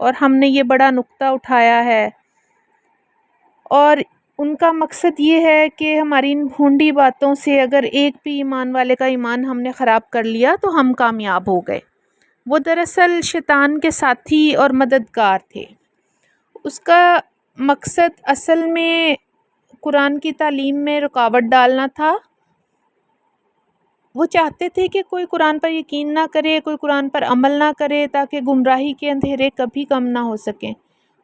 اور ہم نے یہ بڑا نقطہ اٹھایا ہے، اور ان کا مقصد یہ ہے کہ ہماری ان بھونڈی باتوں سے اگر ایک بھی ایمان والے کا ایمان ہم نے خراب کر لیا تو ہم کامیاب ہو گئے۔ وہ دراصل شیطان کے ساتھی اور مددگار تھے۔ اس کا مقصد اصل میں قرآن کی تعلیم میں رکاوٹ ڈالنا تھا۔ وہ چاہتے تھے کہ کوئی قرآن پر یقین نہ کرے، کوئی قرآن پر عمل نہ کرے، تاکہ گمراہی کے اندھیرے کبھی کم نہ ہو سکیں۔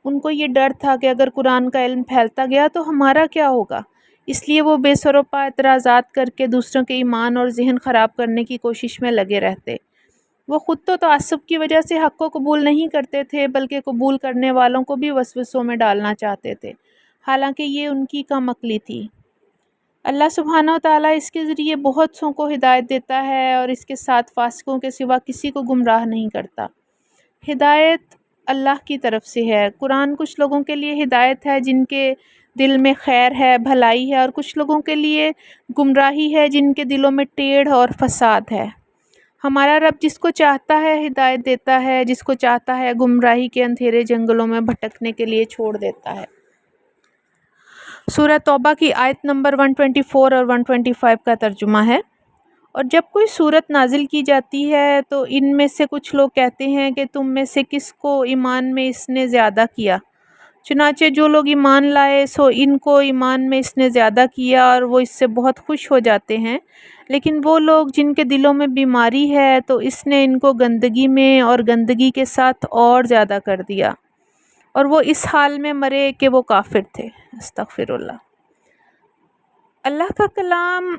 ان کو یہ ڈر تھا کہ اگر قرآن کا علم پھیلتا گیا تو ہمارا کیا ہوگا، اس لیے وہ بے سروپا اعتراضات کر کے دوسروں کے ایمان اور ذہن خراب کرنے کی کوشش میں لگے رہتے۔ وہ خود تو تعصب کی وجہ سے حق کو قبول نہیں کرتے تھے، بلکہ قبول کرنے والوں کو بھی وسوسوں میں ڈالنا چاہتے تھے، حالانکہ یہ ان کی کم عقلی تھی۔ اللہ سبحانہ و تعالیٰ اس کے ذریعے بہت سوں کو ہدایت دیتا ہے اور اس کے ساتھ فاسقوں کے سوا کسی کو گمراہ نہیں کرتا۔ ہدایت اللہ کی طرف سے ہے۔ قرآن کچھ لوگوں کے لیے ہدایت ہے جن کے دل میں خیر ہے، بھلائی ہے، اور کچھ لوگوں کے لیے گمراہی ہے جن کے دلوں میں ٹیڑھ اور فساد ہے۔ ہمارا رب جس کو چاہتا ہے ہدایت دیتا ہے، جس کو چاہتا ہے گمراہی کے اندھیرے جنگلوں میں بھٹکنے کے لیے چھوڑ دیتا ہے۔ سورہ توبہ کی آیت نمبر 124 اور 125 کا ترجمہ ہے۔ اور جب کوئی سورت نازل کی جاتی ہے تو ان میں سے کچھ لوگ کہتے ہیں کہ تم میں سے کس کو ایمان میں اس نے زیادہ کیا، چنانچہ جو لوگ ایمان لائے سو ان کو ایمان میں اس نے زیادہ کیا اور وہ اس سے بہت خوش ہو جاتے ہیں، لیکن وہ لوگ جن کے دلوں میں بیماری ہے تو اس نے ان کو گندگی میں اور گندگی کے ساتھ اور زیادہ کر دیا، اور وہ اس حال میں مرے کہ وہ کافر تھے۔ استغفر اللہ۔ اللہ کا کلام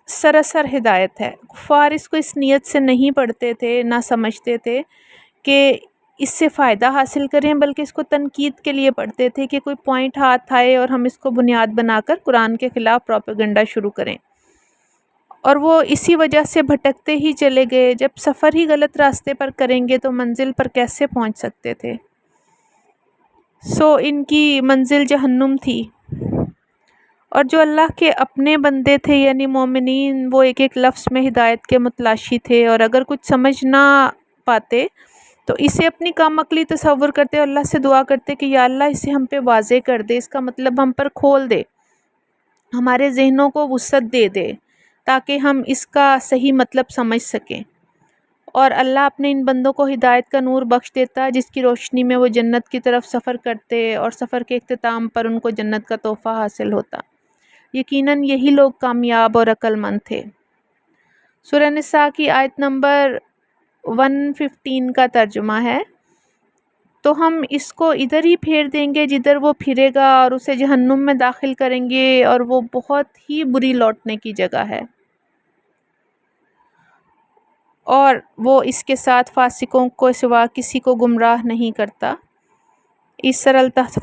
سراسر ہدایت ہے۔ کفار اس کو اس نیت سے نہیں پڑھتے تھے، نہ سمجھتے تھے کہ اس سے فائدہ حاصل کریں، بلکہ اس کو تنقید کے لیے پڑھتے تھے کہ کوئی پوائنٹ ہاتھ آئے اور ہم اس کو بنیاد بنا کر قرآن کے خلاف پروپیگنڈا شروع کریں، اور وہ اسی وجہ سے بھٹکتے ہی چلے گئے۔ جب سفر ہی غلط راستے پر کریں گے تو منزل پر کیسے پہنچ سکتے تھے؟ سو ان کی منزل جہنم تھی۔ اور جو اللہ کے اپنے بندے تھے یعنی مومنین، وہ ایک ایک لفظ میں ہدایت کے متلاشی تھے، اور اگر کچھ سمجھ نہ پاتے تو اسے اپنی کم عقلی تصور کرتے اور اللہ سے دعا کرتے کہ یا اللہ اسے ہم پہ واضح کر دے، اس کا مطلب ہم پر کھول دے، ہمارے ذہنوں کو وسعت دے دے تاکہ ہم اس کا صحیح مطلب سمجھ سکیں۔ اور اللہ اپنے ان بندوں کو ہدایت کا نور بخش دیتا جس کی روشنی میں وہ جنت کی طرف سفر کرتے اور سفر کے اختتام پر ان کو جنت کا تحفہ حاصل ہوتا۔ یقیناً یہی لوگ کامیاب اور عقل مند تھے۔ سورہ نساء کی آیت نمبر 115 کا ترجمہ ہے، تو ہم اس کو ادھر ہی پھیر دیں گے جدھر وہ پھرے گا اور اسے جہنم میں داخل کریں گے، اور وہ بہت ہی بری لوٹنے کی جگہ ہے، اور وہ اس کے ساتھ فاسقوں کو سوا کسی کو گمراہ نہیں کرتا۔ اس سر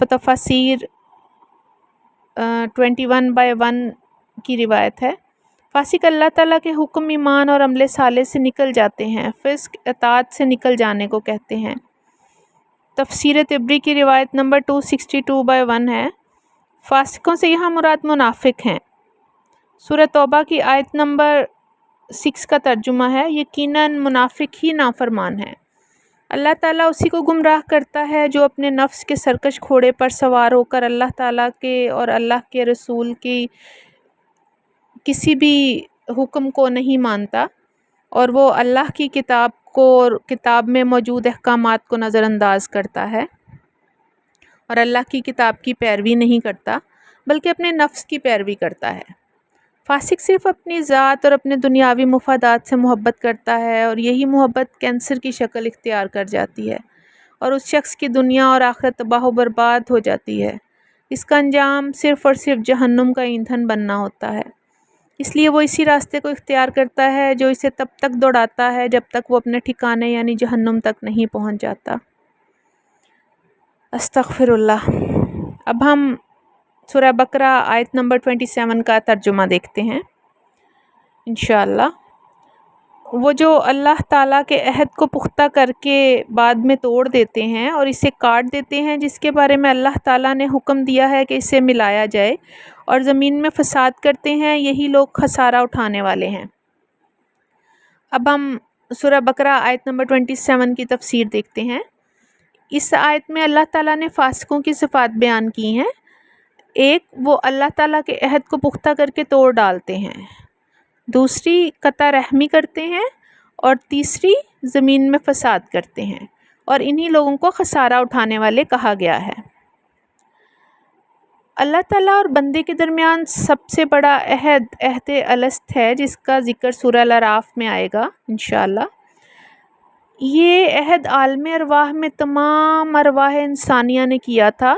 تفاسیر 21/1 کی روایت ہے۔ فاسق اللہ تعالیٰ کے حکم، ایمان اور عمل صالح سے نکل جاتے ہیں، فسق اطاعت سے نکل جانے کو کہتے ہیں۔ تفسیر طبری کی روایت نمبر 262/1 ہے۔ فاسقوں سے یہاں مراد منافق ہیں۔ سورہ توبہ کی آیت نمبر 6 کا ترجمہ ہے، یقیناً منافق ہی نافرمان ہے۔ اللہ تعالیٰ اسی کو گمراہ کرتا ہے جو اپنے نفس کے سرکش گھوڑے پر سوار ہو کر اللہ تعالیٰ کے اور اللہ کے رسول کی کسی بھی حکم کو نہیں مانتا، اور وہ اللہ کی کتاب کو اور کتاب میں موجود احکامات کو نظر انداز کرتا ہے، اور اللہ کی کتاب کی پیروی نہیں کرتا بلکہ اپنے نفس کی پیروی کرتا ہے۔ فاسق صرف اپنی ذات اور اپنے دنیاوی مفادات سے محبت کرتا ہے، اور یہی محبت کینسر کی شکل اختیار کر جاتی ہے اور اس شخص کی دنیا اور آخرت تباہ و برباد ہو جاتی ہے۔ اس کا انجام صرف اور صرف جہنم کا ایندھن بننا ہوتا ہے۔ اس لیے وہ اسی راستے کو اختیار کرتا ہے جو اسے تب تک دوڑاتا ہے جب تک وہ اپنے ٹھکانے یعنی جہنم تک نہیں پہنچ جاتا۔ استغفر اللہ۔ اب ہم سورہ بقرہ آیت نمبر 27 کا ترجمہ دیکھتے ہیں انشاءاللہ۔ وہ جو اللہ تعالیٰ کے عہد کو پختہ کر کے بعد میں توڑ دیتے ہیں اور اسے کاٹ دیتے ہیں جس کے بارے میں اللہ تعالیٰ نے حکم دیا ہے کہ اسے ملایا جائے، اور زمین میں فساد کرتے ہیں، یہی لوگ خسارہ اٹھانے والے ہیں۔ اب ہم سورہ بقرہ آیت نمبر 27 کی تفسیر دیکھتے ہیں۔ اس آیت میں اللہ تعالیٰ نے فاسقوں کی صفات بیان کی ہیں۔ ایک، وہ اللہ تعالیٰ کے عہد کو پختہ کر کے توڑ ڈالتے ہیں، دوسری قطع رحمی کرتے ہیں، اور تیسری زمین میں فساد کرتے ہیں، اور انہی لوگوں کو خسارہ اٹھانے والے کہا گیا ہے۔ اللہ تعالیٰ اور بندے کے درمیان سب سے بڑا عہد الست ہے، جس کا ذکر سورہ الاعراف میں آئے گا انشاءاللہ۔ یہ عہد عالم ارواح میں تمام ارواح انسانیہ نے کیا تھا،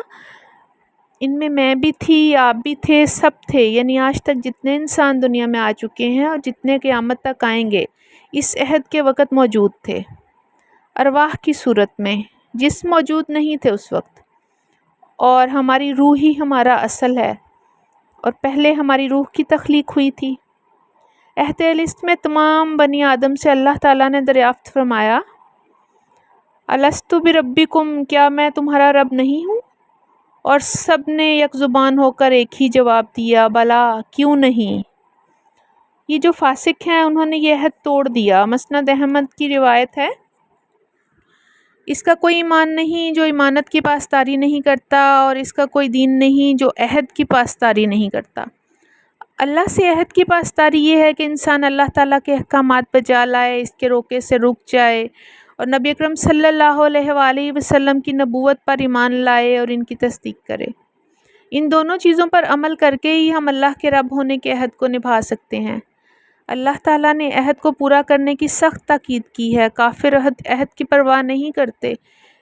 ان میں بھی تھی، آپ بھی تھے، سب تھے، یعنی آج تک جتنے انسان دنیا میں آ چکے ہیں اور جتنے قیامت تک آئیں گے اس عہد کے وقت موجود تھے ارواح کی صورت میں، جسم موجود نہیں تھے اس وقت، اور ہماری روح ہی ہمارا اصل ہے، اور پہلے ہماری روح کی تخلیق ہوئی تھی۔ عہد الست میں تمام بنی آدم سے اللہ تعالیٰ نے دریافت فرمایا، الستُ بربکم، کیا میں تمہارا رب نہیں ہوں؟ اور سب نے یک زبان ہو کر ایک ہی جواب دیا، بلا، کیوں نہیں۔ یہ جو فاسق ہیں انہوں نے یہ عہد توڑ دیا۔ مسند احمد کی روایت ہے، اس کا کوئی ایمان نہیں جو امانت کی پاسداری نہیں کرتا، اور اس کا کوئی دین نہیں جو عہد کی پاسداری نہیں کرتا۔ اللہ سے عہد کی پاسداری یہ ہے کہ انسان اللہ تعالیٰ کے احکامات بجا لائے، اس کے روکے سے رک جائے، اور نبی اکرم صلی اللہ علیہ وآلہ وسلم کی نبوت پر ایمان لائے اور ان کی تصدیق کرے۔ ان دونوں چیزوں پر عمل کر کے ہی ہم اللہ کے رب ہونے کے عہد کو نبھا سکتے ہیں۔ اللہ تعالیٰ نے عہد کو پورا کرنے کی سخت تاکید کی ہے۔ کافر عہد کی پرواہ نہیں کرتے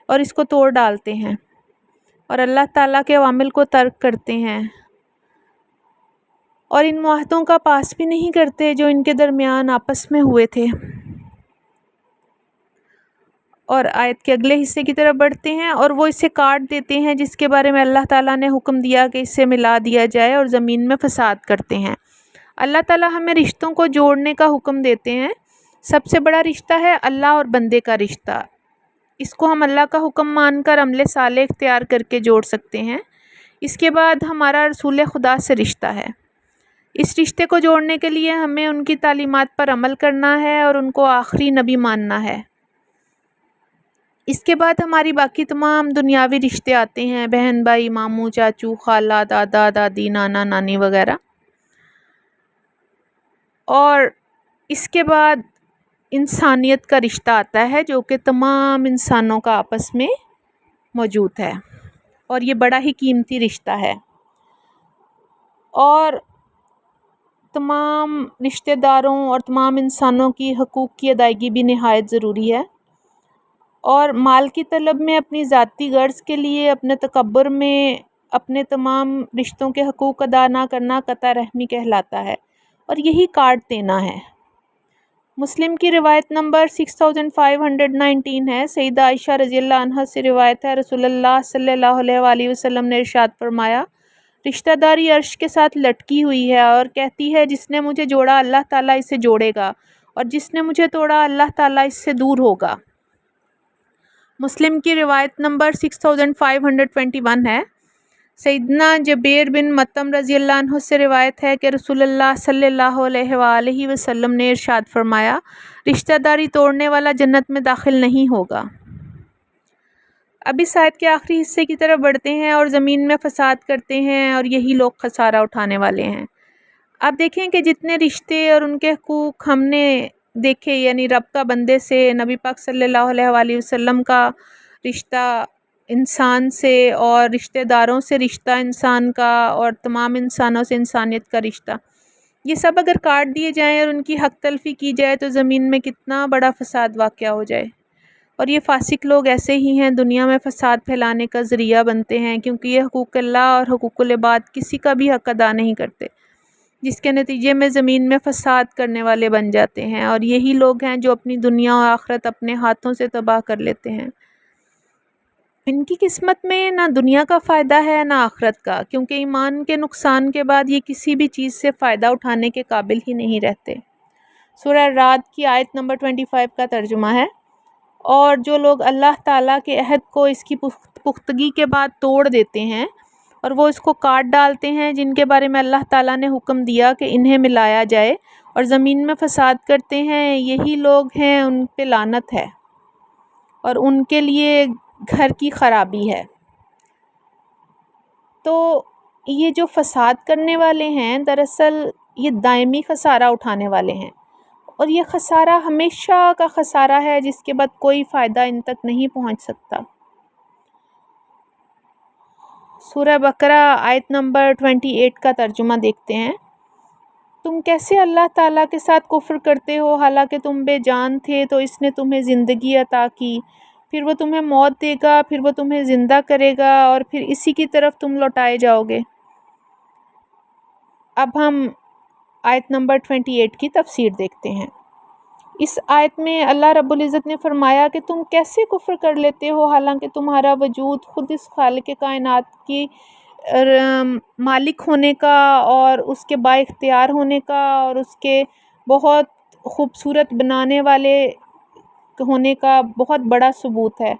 اور اس کو توڑ ڈالتے ہیں، اور اللہ تعالیٰ کے اوامر کو ترک کرتے ہیں، اور ان معاہدوں کا پاس بھی نہیں کرتے جو ان کے درمیان آپس میں ہوئے تھے۔ اور آیت کے اگلے حصے کی طرف بڑھتے ہیں، اور وہ اسے کاٹ دیتے ہیں جس کے بارے میں اللہ تعالیٰ نے حکم دیا کہ اسے ملا دیا جائے، اور زمین میں فساد کرتے ہیں۔ اللہ تعالیٰ ہمیں رشتوں کو جوڑنے کا حکم دیتے ہیں۔ سب سے بڑا رشتہ ہے اللہ اور بندے کا رشتہ، اس کو ہم اللہ کا حکم مان کر عمل صالح اختیار کر کے جوڑ سکتے ہیں۔ اس کے بعد ہمارا رسول خدا سے رشتہ ہے۔ اس رشتے کو جوڑنے کے لیے ہمیں ان کی تعلیمات پر عمل کرنا ہے اور ان کو آخری نبی ماننا ہے۔ اس کے بعد ہماری باقی تمام دنیاوی رشتے آتے ہیں، بہن بھائی، ماموں چاچو، خالہ، دادا دادی، نانا نانی وغیرہ۔ اور اس کے بعد انسانیت کا رشتہ آتا ہے جو کہ تمام انسانوں کا آپس میں موجود ہے، اور یہ بڑا ہی قیمتی رشتہ ہے، اور تمام رشتہ داروں اور تمام انسانوں کی حقوق کی ادائیگی بھی نہایت ضروری ہے۔ اور مال کی طلب میں، اپنی ذاتی غرض کے لیے، اپنے تکبر میں اپنے تمام رشتوں کے حقوق ادا نہ کرنا قطع رحمی کہلاتا ہے، اور یہی کاٹ دینا ہے۔ مسلم کی روایت نمبر 6519 ہے، سیدہ عائشہ رضی اللہ عنہا سے روایت ہے، رسول اللہ صلی اللہ علیہ وآلہ وسلم نے ارشاد فرمایا، رشتہ داری عرش کے ساتھ لٹکی ہوئی ہے اور کہتی ہے، جس نے مجھے جوڑا اللہ تعالیٰ اسے جوڑے گا، اور جس نے مجھے توڑا اللہ تعالیٰ اس سے دور ہوگا۔ مسلم کی روایت نمبر 6521 ہے، سیدنا جبیر بن مطعم رضی اللہ عنہ سے روایت ہے کہ رسول اللہ صلی اللہ علیہ وآلہ وسلم نے ارشاد فرمایا، رشتہ داری توڑنے والا جنت میں داخل نہیں ہوگا۔ اب اس آیت کے آخری حصے کی طرف بڑھتے ہیں، اور زمین میں فساد کرتے ہیں، اور یہی لوگ خسارہ اٹھانے والے ہیں۔ آپ دیکھیں کہ جتنے رشتے اور ان کے حقوق ہم نے دیکھے، یعنی رب کا بندے سے، نبی پاک صلی اللہ علیہ وآلہ وسلم کا رشتہ انسان سے، اور رشتہ داروں سے رشتہ انسان کا، اور تمام انسانوں سے انسانیت کا رشتہ، یہ سب اگر کاٹ دیے جائیں اور ان کی حق تلفی کی جائے تو زمین میں کتنا بڑا فساد واقع ہو جائے۔ اور یہ فاسق لوگ ایسے ہی ہیں، دنیا میں فساد پھیلانے کا ذریعہ بنتے ہیں، کیونکہ یہ حقوق اللہ اور حقوق العباد کسی کا بھی حق ادا نہیں کرتے، جس کے نتیجے میں زمین میں فساد کرنے والے بن جاتے ہیں، اور یہی لوگ ہیں جو اپنی دنیا اور آخرت اپنے ہاتھوں سے تباہ کر لیتے ہیں۔ ان کی قسمت میں نہ دنیا کا فائدہ ہے نہ آخرت کا، کیونکہ ایمان کے نقصان کے بعد یہ کسی بھی چیز سے فائدہ اٹھانے کے قابل ہی نہیں رہتے۔ سورہ رعد کی آیت نمبر 25 کا ترجمہ ہے، اور جو لوگ اللہ تعالیٰ کے عہد کو اس کی پختگی کے بعد توڑ دیتے ہیں اور وہ اس کو کاٹ ڈالتے ہیں، جن کے بارے میں اللہ تعالیٰ نے حکم دیا کہ انہیں ملایا جائے، اور زمین میں فساد کرتے ہیں، یہی لوگ ہیں، ان پہ لعنت ہے، اور ان کے لیے گھر کی خرابی ہے۔ تو یہ جو فساد کرنے والے ہیں دراصل یہ دائمی خسارہ اٹھانے والے ہیں، اور یہ خسارہ ہمیشہ کا خسارہ ہے جس کے بعد کوئی فائدہ ان تک نہیں پہنچ سکتا۔ سورہ بقرہ آیت نمبر 28 کا ترجمہ دیکھتے ہیں۔ تم کیسے اللہ تعالیٰ کے ساتھ کفر کرتے ہو حالانکہ تم بے جان تھے تو اس نے تمہیں زندگی عطا کی، پھر وہ تمہیں موت دے گا، پھر وہ تمہیں زندہ کرے گا اور پھر اسی کی طرف تم لوٹائے جاؤ گے۔ اب ہم آیت نمبر 28 کی تفسیر دیکھتے ہیں۔ اس آیت میں اللہ رب العزت نے فرمایا کہ تم کیسے کفر کر لیتے ہو حالانکہ تمہارا وجود خود اس خالق کائنات کی مالک ہونے کا اور اس کے با اختیار ہونے کا اور اس کے بہت خوبصورت بنانے والے ہونے کا بہت بڑا ثبوت ہے۔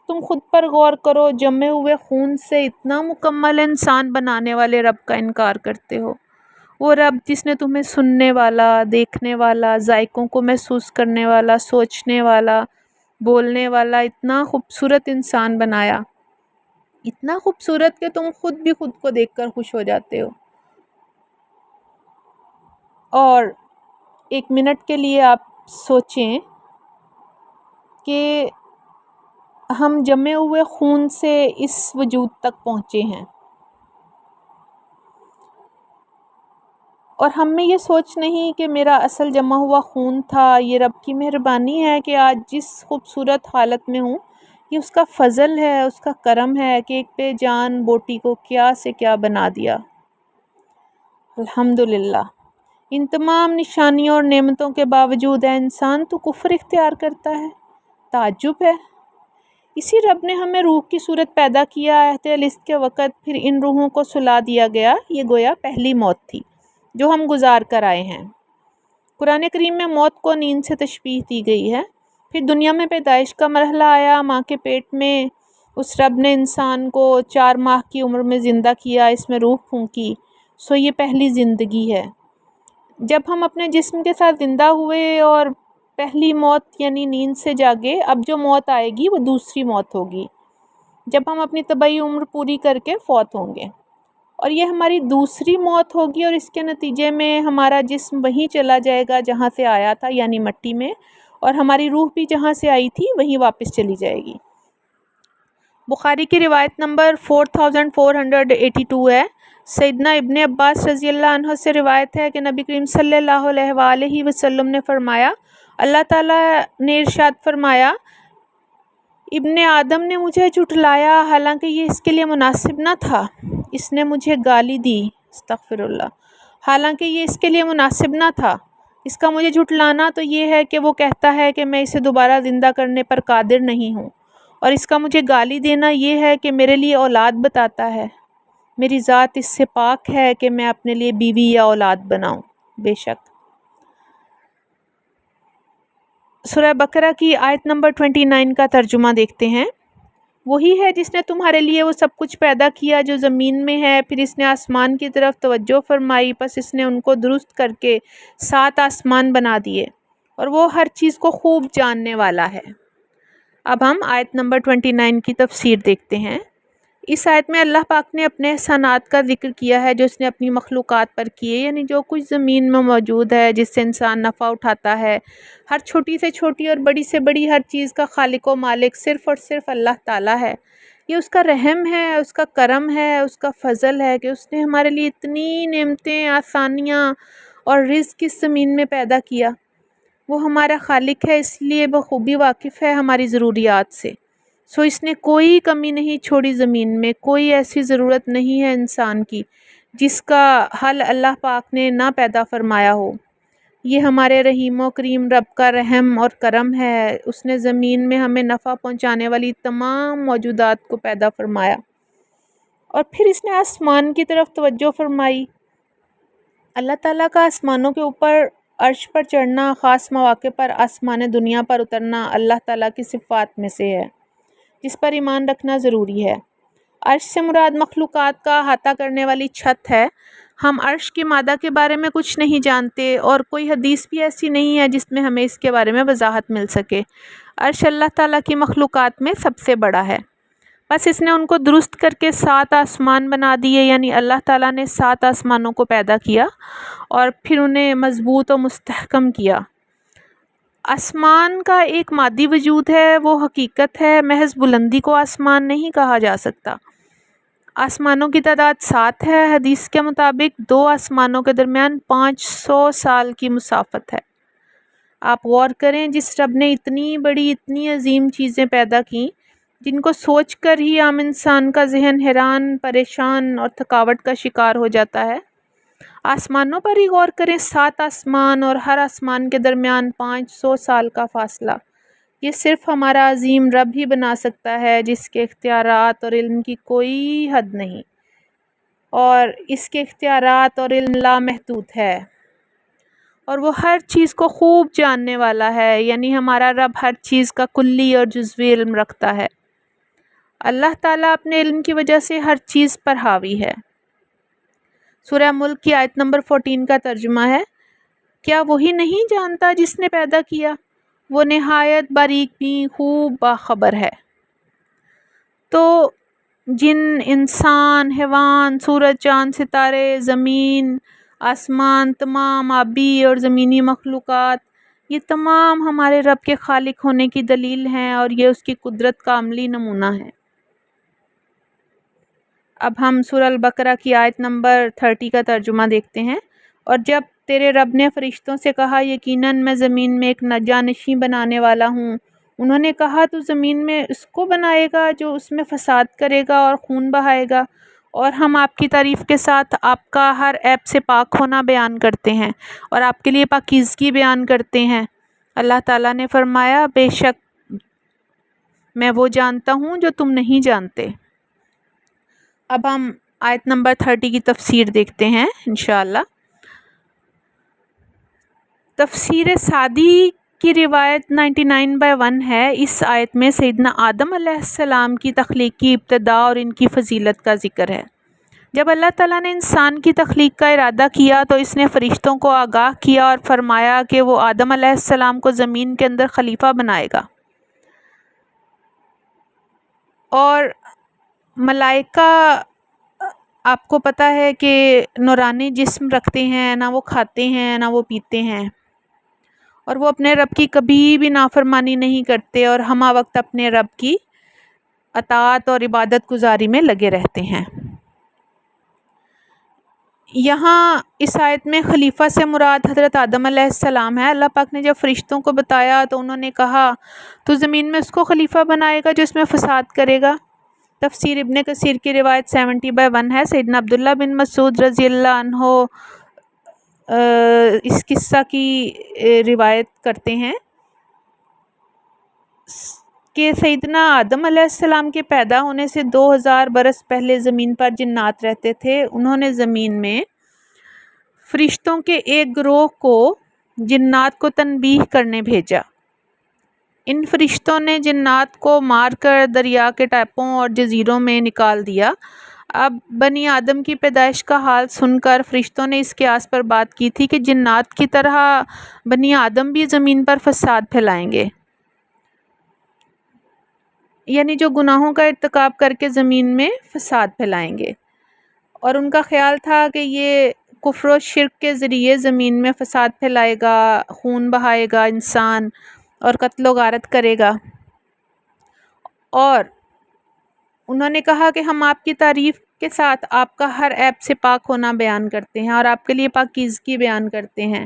تم خود پر غور کرو، جمے ہوئے خون سے اتنا مکمل انسان بنانے والے رب کا انکار کرتے ہو، وہ رب جس نے تمہیں سننے والا، دیکھنے والا، ذائقوں کو محسوس کرنے والا، سوچنے والا، بولنے والا اتنا خوبصورت انسان بنایا، اتنا خوبصورت کہ تم خود بھی خود کو دیکھ کر خوش ہو جاتے ہو۔ اور ایک منٹ کے لیے آپ سوچیں کہ ہم جمے ہوئے خون سے اس وجود تک پہنچے ہیں، اور ہم میں یہ سوچ نہیں کہ میرا اصل جمع ہوا خون تھا، یہ رب کی مہربانی ہے کہ آج جس خوبصورت حالت میں ہوں، یہ اس کا فضل ہے، اس کا کرم ہے کہ ایک بے جان بوٹی کو کیا سے کیا بنا دیا۔ الحمدللہ۔ ان تمام نشانیوں اور نعمتوں کے باوجود اے انسان تو کفر اختیار کرتا ہے، تعجب ہے۔ اسی رب نے ہمیں روح کی صورت پیدا کیا، عہد الست کے وقت پھر ان روحوں کو سلا دیا گیا، یہ گویا پہلی موت تھی جو ہم گزار کر آئے ہیں۔ قرآن کریم میں موت کو نیند سے تشبیہ دی گئی ہے۔ پھر دنیا میں پیدائش کا مرحلہ آیا، ماں کے پیٹ میں اس رب نے انسان کو 4 ماہ کی عمر میں زندہ کیا، اس میں روح پھونکی، سو یہ پہلی زندگی ہے۔ جب ہم اپنے جسم کے ساتھ زندہ ہوئے اور پہلی موت یعنی نیند سے جاگے، اب جو موت آئے گی وہ دوسری موت ہوگی جب ہم اپنی طبعی عمر پوری کر کے فوت ہوں گے، اور یہ ہماری دوسری موت ہوگی، اور اس کے نتیجے میں ہمارا جسم وہیں چلا جائے گا جہاں سے آیا تھا یعنی مٹی میں، اور ہماری روح بھی جہاں سے آئی تھی وہیں واپس چلی جائے گی۔ بخاری کی روایت نمبر 4482 ہے۔ سیدنا ابن عباس رضی اللہ عنہ سے روایت ہے کہ نبی کریم صلی اللہ علیہ وآلہ وسلم نے فرمایا، اللہ تعالیٰ نے ارشاد فرمایا، ابن آدم نے مجھے جھٹلایا حالانکہ یہ اس کے لیے مناسب نہ تھا، اس نے مجھے گالی دی، استغفر اللہ، حالانکہ یہ اس کے لیے مناسب نہ تھا۔ اس کا مجھے جھٹلانا تو یہ ہے کہ وہ کہتا ہے کہ میں اسے دوبارہ زندہ کرنے پر قادر نہیں ہوں، اور اس کا مجھے گالی دینا یہ ہے کہ میرے لیے اولاد بتاتا ہے، میری ذات اس سے پاک ہے کہ میں اپنے لیے بیوی یا اولاد بناؤں، بے شک۔ سورہ بقرہ کی آیت نمبر 29 کا ترجمہ دیکھتے ہیں۔ وہی ہے جس نے تمہارے لیے وہ سب کچھ پیدا کیا جو زمین میں ہے، پھر اس نے آسمان کی طرف توجہ فرمائی، پس اس نے ان کو درست کر کے 7 آسمان بنا دیے، اور وہ ہر چیز کو خوب جاننے والا ہے۔ اب ہم آیت نمبر 29 کی تفسیر دیکھتے ہیں۔ اس آیت میں اللہ پاک نے اپنے احسانات کا ذکر کیا ہے جو اس نے اپنی مخلوقات پر کیے، یعنی جو کچھ زمین میں موجود ہے جس سے انسان نفع اٹھاتا ہے، ہر چھوٹی سے چھوٹی اور بڑی سے بڑی ہر چیز کا خالق و مالک صرف اور صرف اللہ تعالیٰ ہے۔ یہ اس کا رحم ہے، اس کا کرم ہے، اس کا فضل ہے کہ اس نے ہمارے لیے اتنی نعمتیں، آسانیاں اور رزق اس زمین میں پیدا کیا۔ وہ ہمارا خالق ہے، اس لیے بخوبی واقف ہے ہماری ضروریات سے، سو اس نے کوئی کمی نہیں چھوڑی زمین میں، کوئی ایسی ضرورت نہیں ہے انسان کی جس کا حل اللہ پاک نے نہ پیدا فرمایا ہو۔ یہ ہمارے رحیم و کریم رب کا رحم اور کرم ہے، اس نے زمین میں ہمیں نفع پہنچانے والی تمام موجودات کو پیدا فرمایا، اور پھر اس نے آسمان کی طرف توجہ فرمائی۔ اللہ تعالیٰ کا آسمانوں کے اوپر عرش پر چڑھنا، خاص مواقع پر آسمان دنیا پر اترنا اللہ تعالیٰ کی صفات میں سے ہے جس پر ایمان رکھنا ضروری ہے۔ عرش سے مراد مخلوقات کا احاطہ کرنے والی چھت ہے۔ ہم عرش کی مادہ کے بارے میں کچھ نہیں جانتے، اور کوئی حدیث بھی ایسی نہیں ہے جس میں ہمیں اس کے بارے میں وضاحت مل سکے۔ عرش اللہ تعالیٰ کی مخلوقات میں سب سے بڑا ہے، بس اس نے ان کو درست کر کے 7 آسمان بنا دیے، یعنی اللہ تعالیٰ نے 7 آسمانوں کو پیدا کیا اور پھر انہیں مضبوط و مستحکم کیا۔ آسمان کا ایک مادی وجود ہے، وہ حقیقت ہے، محض بلندی کو آسمان نہیں کہا جا سکتا۔ آسمانوں کی تعداد 7 ہے، حدیث کے مطابق 2 آسمانوں کے درمیان 500 سال کی مسافت ہے۔ آپ غور کریں، جس رب نے اتنی بڑی اتنی عظیم چیزیں پیدا کیں جن کو سوچ کر ہی عام انسان کا ذہن حیران، پریشان اور تھکاوٹ کا شکار ہو جاتا ہے، آسمانوں پر ہی غور کریں، 7 آسمان اور ہر آسمان کے درمیان 500 سال کا فاصلہ۔ یہ صرف ہمارا عظیم رب ہی بنا سکتا ہے، جس کے اختیارات اور علم کی کوئی حد نہیں، اور اس کے اختیارات اور علم لامحدود ہے، اور وہ ہر چیز کو خوب جاننے والا ہے، یعنی ہمارا رب ہر چیز کا کلی اور جزوی علم رکھتا ہے۔ اللہ تعالیٰ اپنے علم کی وجہ سے ہر چیز پر حاوی ہے۔ سورہ ملک کی آیت نمبر 14 کا ترجمہ ہے، کیا وہی نہیں جانتا جس نے پیدا کیا؟ وہ نہایت باریک بین، خوب باخبر ہے۔ تو جن، انسان، حیوان، سورج، چاند، ستارے، زمین، آسمان، تمام آبی اور زمینی مخلوقات، یہ تمام ہمارے رب کے خالق ہونے کی دلیل ہیں، اور یہ اس کی قدرت کا عملی نمونہ ہے۔ اب ہم سورہ البقرہ کی آیت نمبر 30 کا ترجمہ دیکھتے ہیں۔ اور جب تیرے رب نے فرشتوں سے کہا، یقیناً میں زمین میں ایک جانشین بنانے والا ہوں، انہوں نے کہا تو زمین میں اس کو بنائے گا جو اس میں فساد کرے گا اور خون بہائے گا، اور ہم آپ کی تعریف کے ساتھ آپ کا ہر عیب سے پاک ہونا بیان کرتے ہیں اور آپ کے لیے پاکیزگی بیان کرتے ہیں۔ اللہ تعالیٰ نے فرمایا، بے شک میں وہ جانتا ہوں جو تم نہیں جانتے۔ اب ہم آیت نمبر 30 کی تفسیر دیکھتے ہیں انشاءاللہ۔ تفسیر سعدی کی روایت 99/1 ہے۔ اس آیت میں سیدنا آدم علیہ السلام کی تخلیق کی ابتدا اور ان کی فضیلت کا ذکر ہے۔ جب اللہ تعالیٰ نے انسان کی تخلیق کا ارادہ کیا تو اس نے فرشتوں کو آگاہ کیا اور فرمایا کہ وہ آدم علیہ السلام کو زمین کے اندر خلیفہ بنائے گا، اور ملائکہ آپ کو پتہ ہے کہ نورانی جسم رکھتے ہیں، نہ وہ کھاتے ہیں نہ وہ پیتے ہیں، اور وہ اپنے رب کی کبھی بھی نافرمانی نہیں کرتے، اور ہمہ وقت اپنے رب کی اطاعت اور عبادت گزاری میں لگے رہتے ہیں۔ یہاں اس آیت میں خلیفہ سے مراد حضرت آدم علیہ السلام ہے۔ اللہ پاک نے جب فرشتوں کو بتایا تو انہوں نے کہا تو زمین میں اس کو خلیفہ بنائے گا جو اس میں فساد کرے گا۔ تفسیر ابن کثیر کی روایت 70/1 ہے۔ سیدنا عبداللہ بن مسعود رضی اللہ عنہ اس قصہ کی روایت کرتے ہیں کہ سیدنا آدم علیہ السلام کے پیدا ہونے سے 2000 برس پہلے زمین پر جنات رہتے تھے۔ انہوں نے زمین میں فرشتوں کے ایک گروہ کو جنات کو تنبیہ کرنے بھیجا۔ ان فرشتوں نے جنات کو مار کر دریا کے ٹاپوں اور جزیروں میں نکال دیا۔ اب بنی آدم کی پیدائش کا حال سن کر فرشتوں نے اس قیاس پر بات کی تھی کہ جنات کی طرح بنی آدم بھی زمین پر فساد پھیلائیں گے، یعنی جو گناہوں کا ارتکاب کر کے زمین میں فساد پھیلائیں گے، اور ان کا خیال تھا کہ یہ کفر و شرک کے ذریعے زمین میں فساد پھیلائے گا، خون بہائے گا انسان، اور قتل و غارت کرے گا۔ اور انہوں نے کہا کہ ہم آپ کی تعریف کے ساتھ آپ کا ہر عیب سے پاک ہونا بیان کرتے ہیں اور آپ کے لیے پاکیزگی بیان کرتے ہیں۔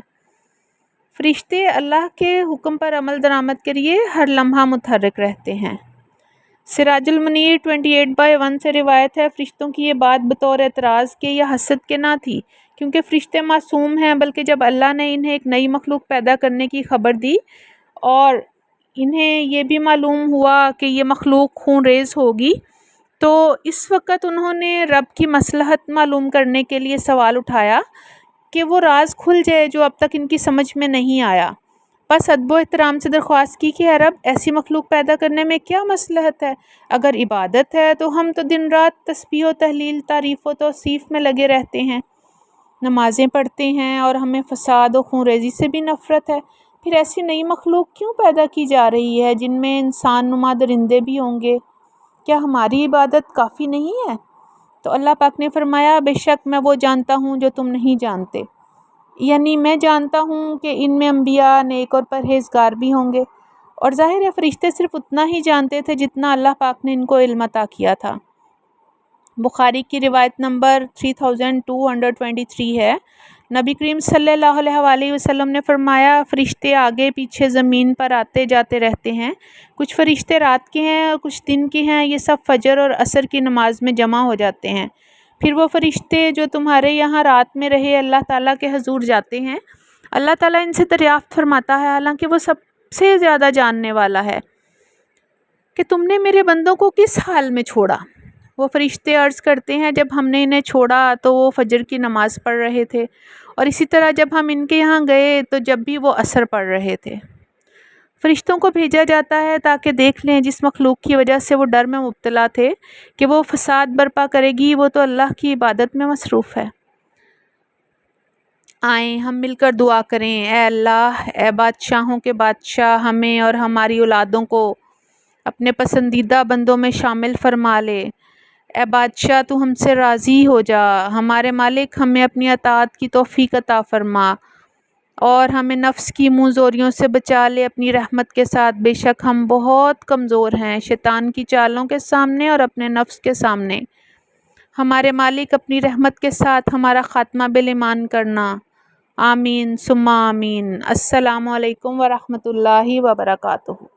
فرشتے اللہ کے حکم پر عمل درآمد کے لیے ہر لمحہ متحرک رہتے ہیں۔ سراج المنیر 28/1 سے روایت ہے، فرشتوں کی یہ بات بطور اعتراض کے یا حسد کے نہ تھی، کیونکہ فرشتے معصوم ہیں، بلکہ جب اللہ نے انہیں ایک نئی مخلوق پیدا کرنے کی خبر دی اور انہیں یہ بھی معلوم ہوا کہ یہ مخلوق خون ریز ہوگی، تو اس وقت انہوں نے رب کی مصلحت معلوم کرنے کے لیے سوال اٹھایا کہ وہ راز کھل جائے جو اب تک ان کی سمجھ میں نہیں آیا۔ بس ادب و احترام سے درخواست کی کہ اے رب، ایسی مخلوق پیدا کرنے میں کیا مصلحت ہے؟ اگر عبادت ہے تو ہم تو دن رات تسبیح و تحلیل، تعریف و توصیف میں لگے رہتے ہیں۔ نمازیں پڑھتے ہیں اور ہمیں فساد و خون ریزی سے بھی نفرت ہے، پھر ایسی نئی مخلوق کیوں پیدا کی جا رہی ہے جن میں انسان نما درندے بھی ہوں گے؟ کیا ہماری عبادت کافی نہیں ہے؟ تو اللہ پاک نے فرمایا بے شک میں وہ جانتا ہوں جو تم نہیں جانتے، یعنی میں جانتا ہوں کہ ان میں انبیاء، نیک اور پرہیزگار بھی ہوں گے، اور ظاہر ہے فرشتے صرف اتنا ہی جانتے تھے جتنا اللہ پاک نے ان کو علم عطا کیا تھا۔ بخاری کی روایت نمبر 3223 ہے، نبی کریم صلی اللہ علیہ وآلہ وسلم نے فرمایا فرشتے آگے پیچھے زمین پر آتے جاتے رہتے ہیں، کچھ فرشتے رات کے ہیں اور کچھ دن کے ہیں، یہ سب فجر اور عصر کی نماز میں جمع ہو جاتے ہیں، پھر وہ فرشتے جو تمہارے یہاں رات میں رہے اللہ تعالیٰ کے حضور جاتے ہیں، اللہ تعالیٰ ان سے دریافت فرماتا ہے حالانکہ وہ سب سے زیادہ جاننے والا ہے کہ تم نے میرے بندوں کو کس حال میں چھوڑا؟ وہ فرشتے عرض کرتے ہیں جب ہم نے انہیں چھوڑا تو وہ فجر کی نماز پڑھ رہے تھے، اور اسی طرح جب ہم ان کے یہاں گئے تو جب بھی وہ عصر پڑھ رہے تھے۔ فرشتوں کو بھیجا جاتا ہے تاکہ دیکھ لیں جس مخلوق کی وجہ سے وہ ڈر میں مبتلا تھے کہ وہ فساد برپا کرے گی، وہ تو اللہ کی عبادت میں مصروف ہے۔ آئیں ہم مل کر دعا کریں، اے اللہ، اے بادشاہوں کے بادشاہ، ہمیں اور ہماری اولادوں کو اپنے پسندیدہ بندوں میں شامل فرما لے۔ اے بادشاہ تو ہم سے راضی ہو جا، ہمارے مالک ہمیں اپنی اطاعت کی توفیق عطا فرما، اور ہمیں نفس کی منہ زوریوں سے بچا لے اپنی رحمت کے ساتھ، بے شک ہم بہت کمزور ہیں شیطان کی چالوں کے سامنے اور اپنے نفس کے سامنے۔ ہمارے مالک اپنی رحمت کے ساتھ ہمارا خاتمہ بالایمان کرنا، آمین ثم آمین۔ السلام علیکم ورحمۃ اللہ وبرکاتہ۔